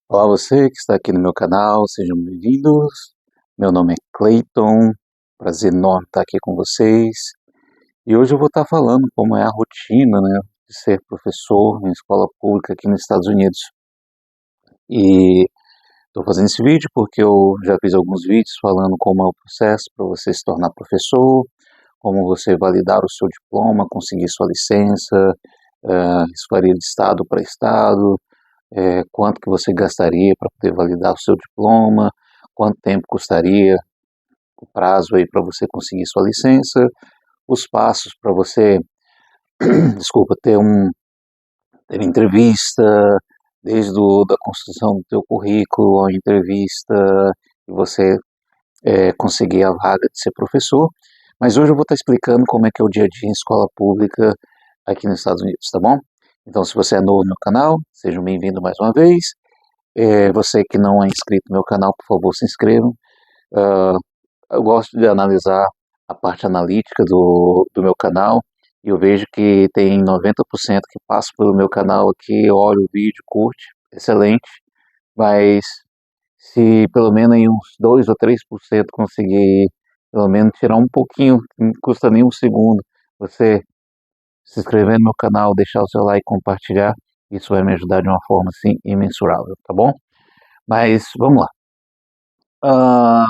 Olá você que está aqui no meu canal, sejam bem-vindos. Meu nome é Clayton, prazer enorme estar aqui com vocês. E hoje eu vou estar falando como é a rotina, né, de ser professor em escola pública aqui nos Estados Unidos. E estou fazendo esse vídeo porque eu já fiz alguns vídeos falando como é o processo para você se tornar professor, como você validar o seu diploma, conseguir sua licença, isso varia de estado para estado. Quanto que você gastaria para poder validar o seu diploma, quanto tempo custaria o prazo aí para você conseguir sua licença, os passos para você, desculpa, ter entrevista, desde da construção do teu currículo, a entrevista, e você conseguir a vaga de ser professor. Mas hoje eu vou estar explicando como é que é o dia a dia em escola pública aqui nos Estados Unidos, tá bom? Então, se você é novo no canal, seja bem-vindo mais uma vez. Você que não é inscrito no meu canal, por favor, se inscreva. Eu gosto de analisar a parte analítica do meu canal e eu vejo que tem 90% que passa pelo meu canal aqui, olha o vídeo, curte, excelente, mas se pelo menos em uns 2 ou 3% conseguir pelo menos tirar um pouquinho, não custa nem um segundo, você se inscrever no meu canal, deixar o seu like, compartilhar, isso vai me ajudar de uma forma assim imensurável, tá bom? Mas vamos lá.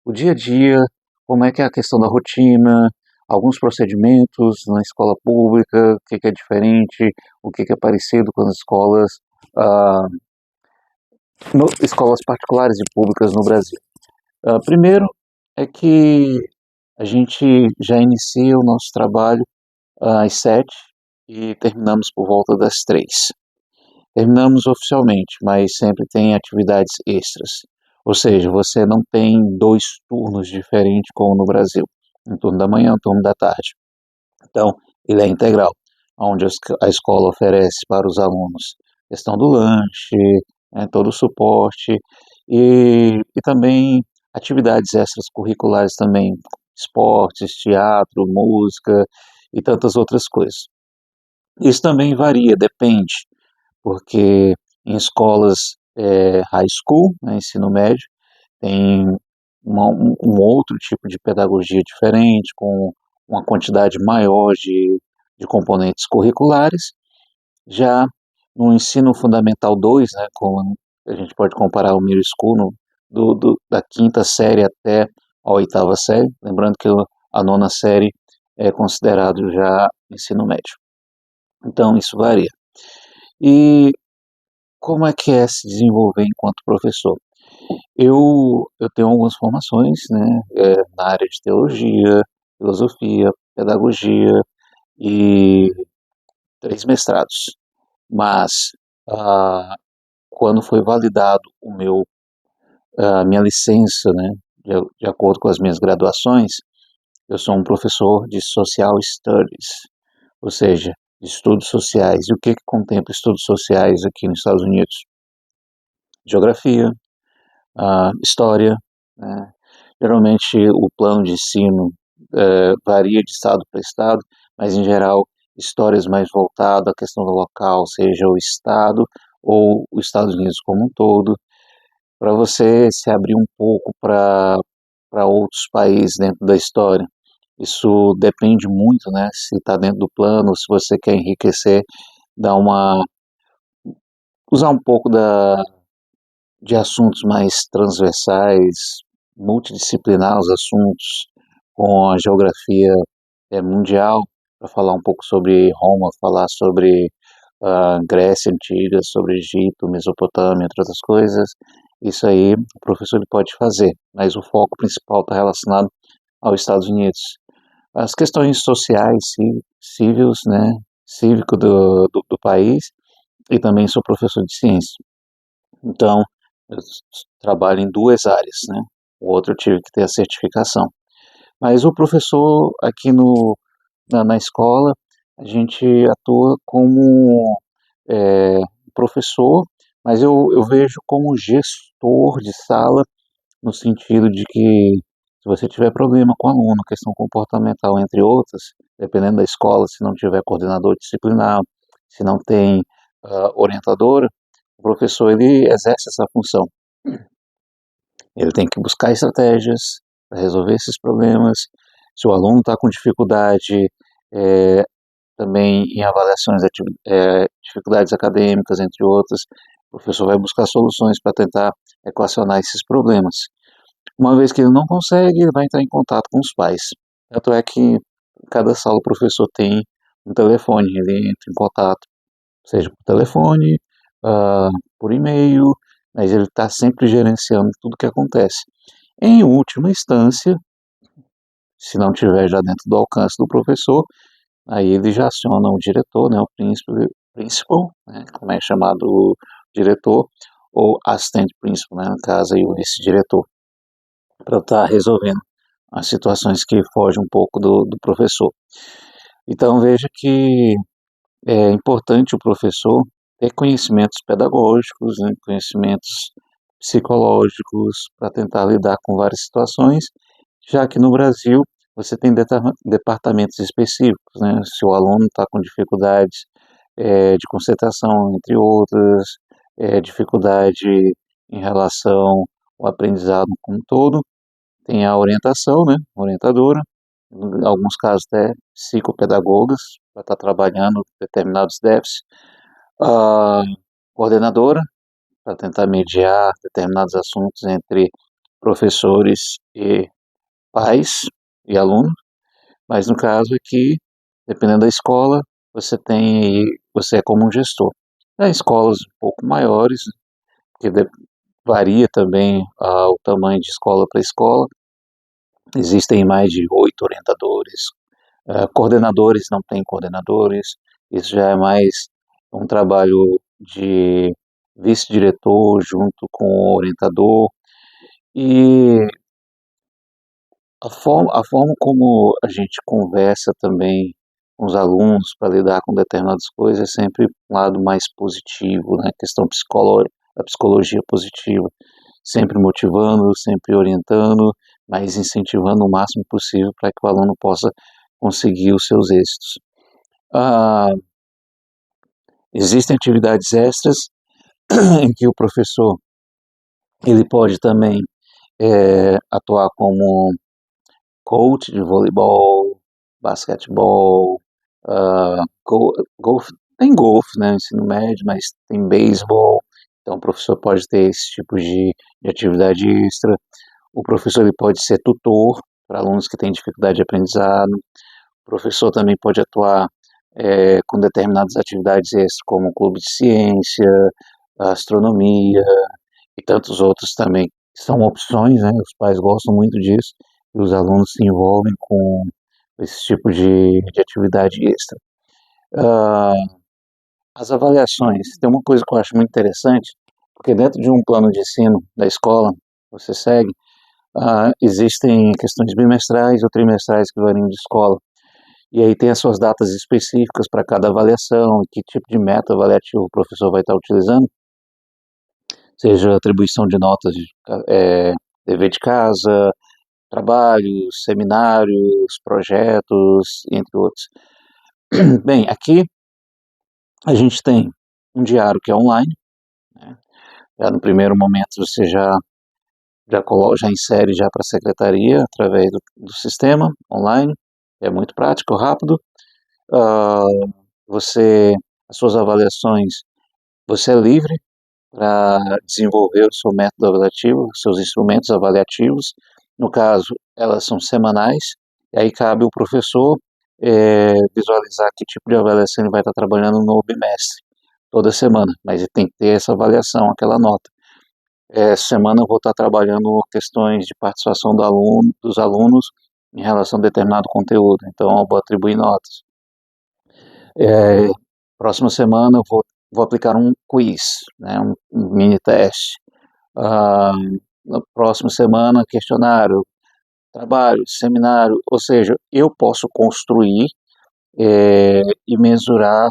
O dia a dia, como é que é a questão da rotina, alguns procedimentos na escola pública, o que é diferente, o que é parecido com as ah, escolas particulares e públicas no Brasil. Primeiro é que a gente já inicia o nosso trabalho às 7 e terminamos por volta das 3. Terminamos oficialmente, mas sempre tem atividades extras. Ou seja, você não tem 2 turnos diferentes como no Brasil. Um turno da manhã, um turno da tarde. Então, ele é integral, onde a escola oferece para os alunos questão do lanche, todo o suporte e também atividades extras curriculares também, esportes, teatro, música e tantas outras coisas. Isso também varia, depende, porque em escolas high school, né, ensino médio, tem um outro tipo de pedagogia diferente, com uma quantidade maior de componentes curriculares. Já no ensino fundamental 2, né, como a gente pode comparar o middle school, da quinta série até a oitava série, lembrando que a nona série é considerado já ensino médio. Então, isso varia. E como é que é se desenvolver enquanto professor? Eu tenho algumas formações, né, na área de teologia, filosofia, pedagogia e 3 mestrados. Mas, ah, quando foi validado a minha licença, né, de acordo com as minhas graduações, eu sou um professor de Social Studies, ou seja, de estudos sociais. E o que contempla estudos sociais aqui nos Estados Unidos? Geografia, história, né? Geralmente o plano de ensino varia de estado para estado, mas em geral histórias mais voltadas à questão do local, seja o estado ou os Estados Unidos como um todo, para você se abrir um pouco para outros países dentro da história. Isso depende muito, né? Se está dentro do plano, se você quer enriquecer, usar um pouco de assuntos mais transversais, multidisciplinar os assuntos, com a geografia mundial, para falar um pouco sobre Roma, falar sobre Grécia Antiga, sobre Egito, Mesopotâmia, entre outras coisas. Isso aí o professor ele pode fazer, mas o foco principal está relacionado aos Estados Unidos. As questões sociais, cívicos, né, cívico do país, e também sou professor de ciência. Então, eu trabalho em 2 áreas, né? O outro eu tive que ter a certificação. Mas o professor aqui na escola, a gente atua como professor, mas eu vejo como gestor de sala, no sentido de que Se você tiver problema com o aluno, questão comportamental, entre outras, dependendo da escola, se não tiver coordenador disciplinar, se não tem orientadora, o professor ele exerce essa função. Ele tem que buscar estratégias para resolver esses problemas. Se o aluno está com dificuldade também em avaliações, dificuldades acadêmicas, entre outras, o professor vai buscar soluções para tentar equacionar esses problemas. Uma vez que ele não consegue, ele vai entrar em contato com os pais. Tanto é que em cada sala o professor tem um telefone, ele entra em contato, seja por telefone, por e-mail, mas ele está sempre gerenciando tudo o que acontece. Em última instância, se não tiver já dentro do alcance do professor, aí ele já aciona o diretor, né, o principal, né, como é chamado o diretor, ou assistente principal, né, no caso aí o vice-diretor, para estar resolvendo as situações que fogem um pouco do professor. Então veja que é importante o professor ter conhecimentos pedagógicos, né, conhecimentos psicológicos para tentar lidar com várias situações, já que no Brasil você tem departamentos específicos, né? Se o aluno está com dificuldades de concentração, entre outras, dificuldade em relação ao aprendizado como um todo, tem a orientação, né? Orientadora, em alguns casos até psicopedagogas, para estar trabalhando determinados déficits, a coordenadora, para tentar mediar determinados assuntos entre professores e pais e alunos, mas no caso aqui, dependendo da escola, você é como um gestor. Há escolas um pouco maiores, que varia também o tamanho de escola para escola, existem mais de 8 orientadores, coordenadores não tem coordenadores, isso já é mais um trabalho de vice-diretor junto com o orientador, e a forma como a gente conversa também com os alunos para lidar com determinadas coisas é sempre um lado mais positivo, né? A questão psicológica, a psicologia positiva, sempre motivando, sempre orientando, mas incentivando o máximo possível para que o aluno possa conseguir os seus êxitos. Ah, existem atividades extras em que o professor ele pode também atuar como coach de voleibol, basquetebol, golfe, tem golfe, né, ensino médio, mas tem beisebol, então o professor pode ter esse tipo de atividade extra. O professor ele pode ser tutor para alunos que têm dificuldade de aprendizado. O professor também pode atuar com determinadas atividades extras, como clube de ciência, astronomia e tantos outros também. São opções, né? Os pais gostam muito disso e os alunos se envolvem com esse tipo de atividade extra. Ah, as avaliações, tem uma coisa que eu acho muito interessante, porque dentro de um plano de ensino da escola, você segue, existem questões bimestrais ou trimestrais que variam de escola. E aí tem as suas datas específicas para cada avaliação, que tipo de meta avaliativo o professor vai estar utilizando, seja atribuição de notas, dever de casa, trabalhos, seminários, projetos, entre outros. Bem, aqui a gente tem um diário que é online, né? Já no primeiro momento você já insere já para a secretaria através do sistema online, é muito prático, rápido. Ah, as suas avaliações, você é livre para desenvolver o seu método avaliativo, seus instrumentos avaliativos. No caso, elas são semanais, e aí cabe ao professor visualizar que tipo de avaliação ele vai estar trabalhando no bimestre, toda semana, mas ele tem que ter essa avaliação, aquela nota. Essa semana eu vou estar trabalhando questões de participação dos alunos em relação a determinado conteúdo, então eu vou atribuir notas. Próxima semana eu vou aplicar um quiz, né, um mini teste. Na próxima semana, questionário, trabalho, seminário, ou seja, eu posso construir e mensurar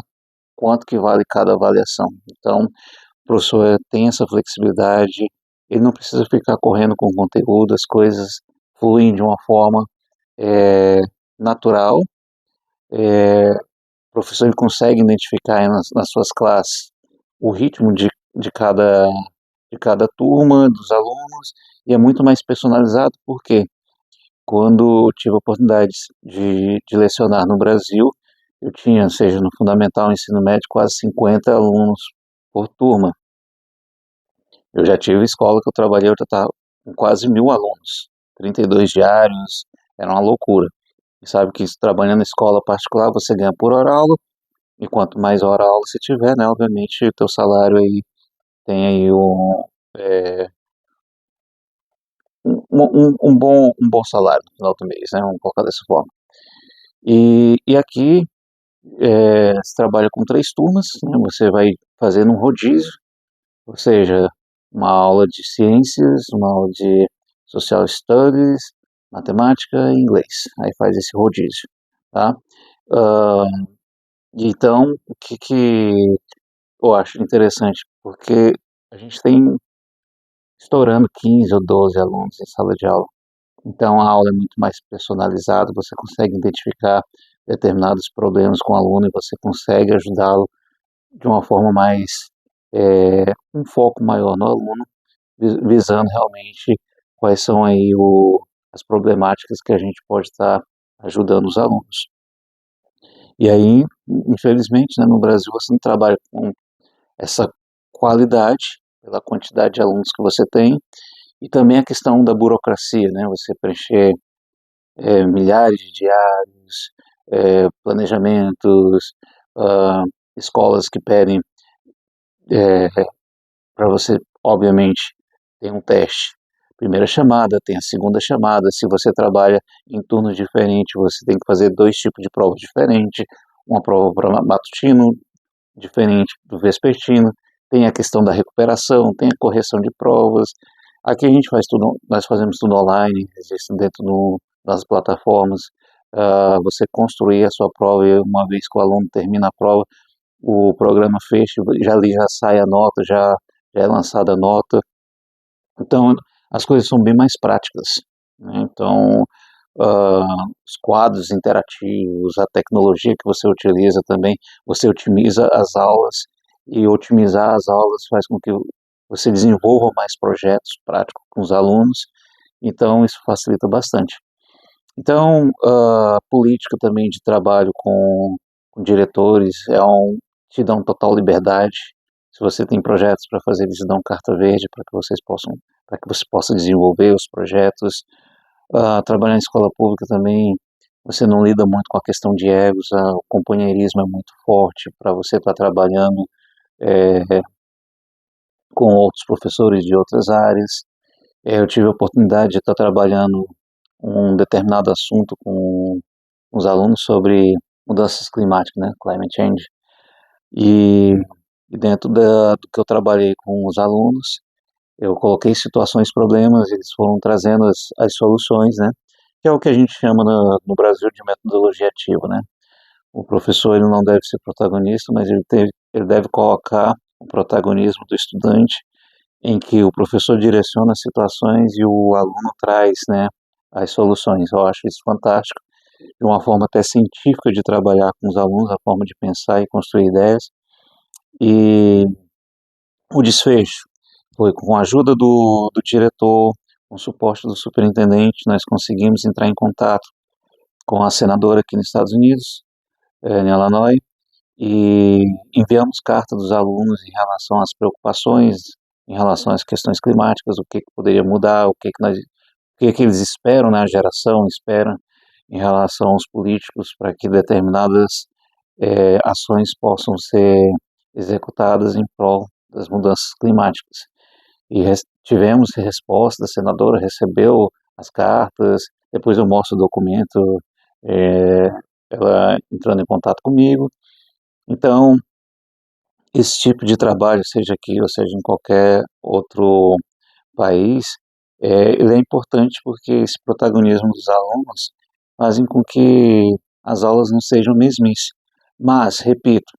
quanto que vale cada avaliação. Então, o professor tem essa flexibilidade, ele não precisa ficar correndo com o conteúdo, as coisas fluem de uma forma é, natural. O professor ele consegue identificar aí nas suas classes o ritmo de cada turma, dos alunos, e é muito mais personalizado, porque quando eu tive a oportunidade de lecionar no Brasil, eu tinha, seja no fundamental, ensino médio, quase 50 alunos por turma. Eu já tive escola que eu trabalhei, eu já estava com quase 1.000 alunos, 32 diários, era uma loucura. E sabe que trabalhando em escola particular você ganha por hora aula, e quanto mais hora aula você tiver, né, obviamente o teu salário aí tem aí é, um bom salário no final do mês, né, vamos colocar dessa forma. E aqui se trabalha com 3 turmas, né, você vai fazendo um rodízio, ou seja, uma aula de ciências, uma aula de social studies, matemática e inglês. Aí faz esse rodízio, tá? Ah, então, o que eu acho interessante? Porque a gente tem estourando 15 ou 12 alunos em sala de aula. Então, a aula é muito mais personalizada, você consegue identificar determinados problemas com o aluno e você consegue ajudá-lo de uma forma mais, um foco maior no aluno, visando realmente quais são aí as problemáticas que a gente pode estar ajudando os alunos. E aí, infelizmente, né, no Brasil você não trabalha com essa qualidade pela quantidade de alunos que você tem e também a questão da burocracia, né, você preencher milhares de diários, planejamentos, ah, escolas que pedem para você, obviamente, tem um teste. Primeira chamada, tem a segunda chamada. Se você trabalha em turnos diferentes, você tem que fazer 2 tipos de provas diferentes. Uma prova para matutino, diferente do vespertino. Tem a questão da recuperação, tem a correção de provas. Aqui a gente faz tudo, nós fazemos tudo online, existe dentro das plataformas. Você construir a sua prova e uma vez que o aluno termina a prova, o programa fecha, já ali já sai a nota, já é lançada a nota. Então, as coisas são bem mais práticas, né? Então, os quadros interativos, a tecnologia que você utiliza também, você otimiza as aulas, e otimizar as aulas faz com que você desenvolva mais projetos práticos com os alunos, então isso facilita bastante. Então, a política também de trabalho com diretores te dão total liberdade. Se você tem projetos para fazer, eles dão carta verde para que você possa desenvolver os projetos. Trabalhar em escola pública também, você não lida muito com a questão de egos, o companheirismo é muito forte para você estar trabalhando é, com outros professores de outras áreas. Eu tive a oportunidade de estar trabalhando um determinado assunto com os alunos sobre mudanças climáticas, né, climate change, e, e dentro do que eu trabalhei com os alunos, eu coloquei situações, problemas, eles foram trazendo as soluções, né, que é o que a gente chama no Brasil de metodologia ativa, né. O professor ele não deve ser protagonista, mas ele deve colocar o protagonismo do estudante, em que o professor direciona as situações e o aluno traz, né, as soluções. Eu acho isso fantástico, de uma forma até científica de trabalhar com os alunos, a forma de pensar e construir ideias. E o desfecho foi com a ajuda do diretor, com o suporte do superintendente, nós conseguimos entrar em contato com a senadora aqui nos Estados Unidos, em Illinois, e enviamos carta dos alunos em relação às preocupações, em relação às questões climáticas, o que poderia mudar, o que eles esperam, né, a geração espera em relação aos políticos para que determinadas ações possam ser executadas em prol das mudanças climáticas. E tivemos resposta, a senadora recebeu as cartas, depois eu mostro o documento, é, ela entrando em contato comigo. Então, esse tipo de trabalho, seja aqui ou seja em qualquer outro país, ele é importante porque esse protagonismo dos alunos fazem com que as aulas não sejam mesmices. Mas, repito,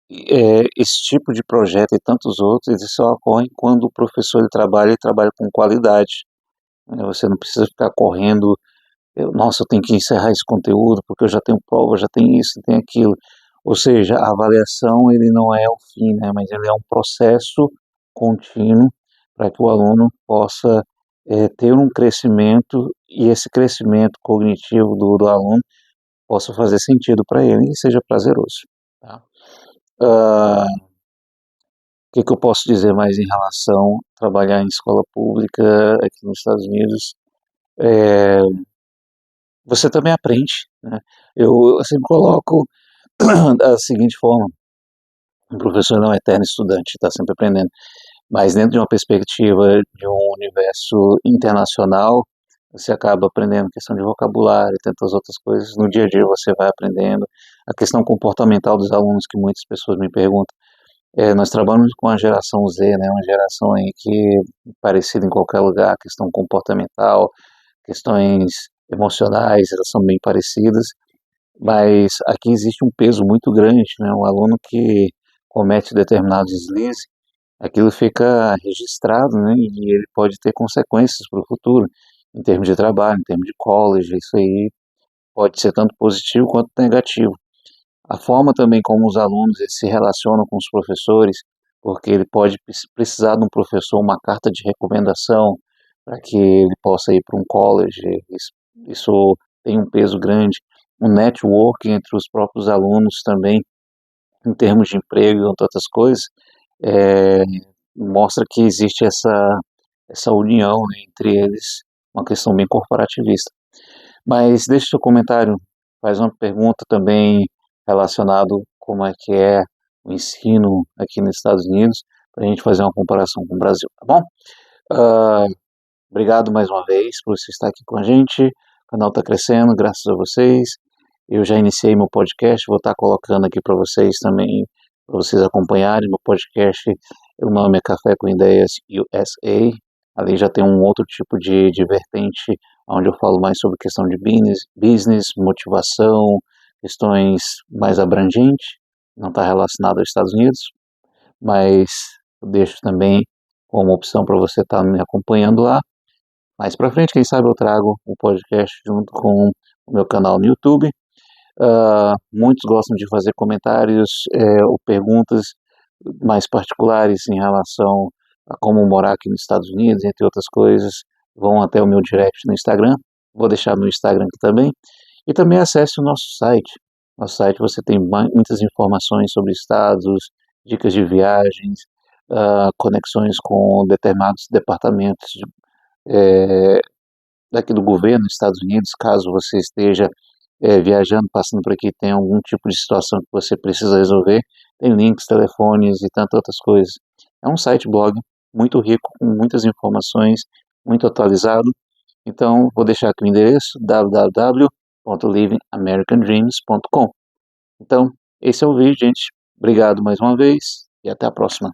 esse tipo de projeto e tantos outros, eles só ocorrem quando o professor ele trabalha com qualidade. né? Você não precisa ficar correndo, nossa, eu tenho que encerrar esse conteúdo porque eu já tenho prova, já tenho isso, tenho aquilo. Ou seja, a avaliação ele não é o fim, né, mas ele é um processo contínuo para que o aluno possa ter um crescimento e esse crescimento cognitivo do aluno possa fazer sentido para ele e seja prazeroso. Tá? O que eu posso dizer mais em relação a trabalhar em escola pública aqui nos Estados Unidos? É, você também aprende, né? Eu sempre coloco da seguinte forma: um professor não é eterno estudante, está sempre aprendendo, mas dentro de uma perspectiva de um universo internacional, você acaba aprendendo questão de vocabulário e tantas outras coisas. No dia a dia você vai aprendendo. A questão comportamental dos alunos, que muitas pessoas me perguntam, nós trabalhamos com a geração Z, né, uma geração aí que é parecida em qualquer lugar, questão comportamental, questões emocionais, elas são bem parecidas, mas aqui existe um peso muito grande, né, um aluno que comete determinados deslizes, aquilo fica registrado, né, e ele pode ter consequências para o futuro, em termos de trabalho, em termos de college, isso aí pode ser tanto positivo quanto negativo. A forma também como os alunos eles se relacionam com os professores, porque ele pode precisar de um professor, uma carta de recomendação, para que ele possa ir para um college, isso tem um peso grande. O network entre os próprios alunos também, em termos de emprego e outras coisas, é, mostra que existe essa união, né, entre eles, uma questão bem corporativista. Mas deixe seu comentário, faz uma pergunta também relacionado como é que é o ensino aqui nos Estados Unidos, para a gente fazer uma comparação com o Brasil, tá bom? Ah, obrigado mais uma vez por você estar aqui com a gente, o canal está crescendo, graças a vocês. Eu já iniciei meu podcast, vou estar colocando aqui para vocês também, para vocês acompanharem. Meu podcast, o nome é Café com Ideias USA. Ali já tem um outro tipo de vertente, onde eu falo mais sobre questão de business, motivação, questões mais abrangentes, não está relacionado aos Estados Unidos, mas eu deixo também como opção para você estar me acompanhando lá. Mais para frente, quem sabe eu trago o podcast junto com o meu canal no YouTube. Muitos gostam de fazer comentários ou perguntas mais particulares em relação a como morar aqui nos Estados Unidos, entre outras coisas, vão até o meu direct no Instagram. Vou deixar no Instagram aqui também. E também acesse o nosso site. No site você tem muitas informações sobre estados, dicas de viagens, conexões com determinados departamentos é, daqui do governo dos Estados Unidos, caso você esteja viajando, passando por aqui, tem algum tipo de situação que você precisa resolver, tem links, telefones e tantas outras coisas. É um site blog muito rico, com muitas informações, muito atualizado. Então, vou deixar aqui o endereço www.livingamericandreams.com. Então, esse é o vídeo, gente. Obrigado mais uma vez e até a próxima.